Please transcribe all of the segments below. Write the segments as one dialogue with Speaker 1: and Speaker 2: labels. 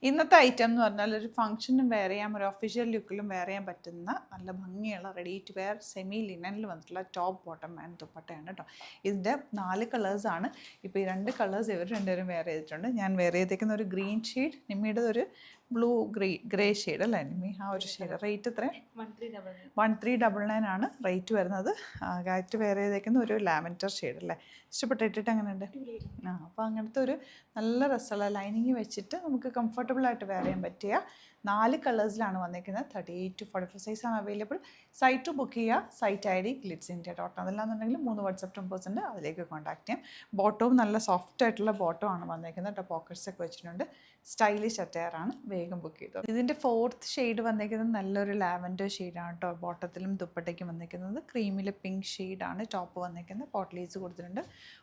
Speaker 1: ഇന്നത്തെ ഐറ്റം എന്ന് പറഞ്ഞാൽ ഒരു ഫംഗ്ഷനും വെയർ ചെയ്യാം, ഒരു ഒഫീഷ്യൽ ലുക്കിലും വെയർ ചെയ്യാൻ പറ്റുന്ന നല്ല ഭംഗിയുള്ള റെഡി ടു വെയർ സെമി ലിനനിൽ വന്നിട്ടുള്ള ടോപ്പ് ബോട്ടം ആൻഡ് ദുപ്പട്ടയാണ് കേട്ടോ. ഇതിൻ്റെ 4 കളേഴ്സാണ്. ഇപ്പോൾ ഈ 2 കളേഴ്സ് ഇവർ രണ്ടുപേരും വെയർ ചെയ്തിട്ടുണ്ട്. ഞാൻ വെയർ ചെയ്തേക്കുന്ന ഒരു ഗ്രീൻ ഷെയ്ഡ്, നിമ്മിയുടെ ഒരു ബ്ലൂ ഗ്രേ ഷെയ്ഡ് അല്ലേ നിമ്മി? ആ ഒരു ഷെയ്ഡ്. റേറ്റ് എത്രയാണ്? 1399 ആണ് റേറ്റ് വരുന്നത്. ഗായത്രി വെയർ ചെയ്തേക്കുന്ന ഒരു ലാവൻഡർ ഷെയ്ഡ് അല്ലേ? ഇഷ്ടപ്പെട്ടിട്ട് എങ്ങനെയുണ്ട്? അപ്പോൾ അങ്ങനത്തെ ഒരു നല്ല രസമുള്ള ലൈനിങ് വെച്ചിട്ട് നമുക്ക് കംഫർട്ടബിളായിട്ട് വെയർ ചെയ്യാൻ പറ്റിയ 4 കളേഴ്സിലാണ് വന്നിരിക്കുന്നത്. 38 to 44 സൈസാണ് അവൈലബിൾ. സൈറ്റ് ബുക്ക് ചെയ്യുക. Site ID Glitz India dot. അതല്ലാന്നുണ്ടെങ്കിൽ 3 വാട്സപ്പ് നമ്പേഴ്സ് ഉണ്ട്, അതിലേക്ക് കോൺടാക്ട് ചെയ്യാം. ബോട്ടവും നല്ല സോഫ്റ്റ് ആയിട്ടുള്ള ബോട്ടമാണ് വന്നിരിക്കുന്നത് കേട്ടോ. പോക്കറ്റ്സ് ഒക്കെ വെച്ചിട്ടുണ്ട്. സ്റ്റൈലിഷ് അറ്റയറാണ്. വേഗം ബുക്ക് ചെയ്തത്. ഇതിൻ്റെ 4th ഷെയ്ഡ് വന്നിരിക്കുന്നത് നല്ലൊരു ലാവൻഡർ ഷെയ്ഡാണ് കേട്ടോ. ബോട്ടത്തിലും ദുപ്പട്ടയ്ക്കും വന്നിരിക്കുന്നത് ക്രീമിൽ പിങ്ക് ഷെയ്ഡാണ് ടോപ്പ് വന്നിരിക്കുന്നത്. പോട്ട്ലീസ് കൊടുത്തിട്ടുണ്ട്.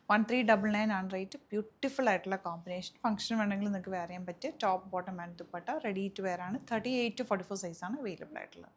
Speaker 1: 1399 ആണ് റേറ്റ്. ബ്യൂട്ടിഫുൾ ആയിട്ടുള്ള കോമ്പിനേഷൻ. ഫംഗ്ഷൻ വേണമെങ്കിൽ നിങ്ങൾക്ക് വെയർ ചെയ്യാൻ പറ്റിയ top bottom and dupatta ready to wear ആണ്. 38 to 44 സൈസാണ് അവൈലബിൾ ആയിട്ടുള്ളത്.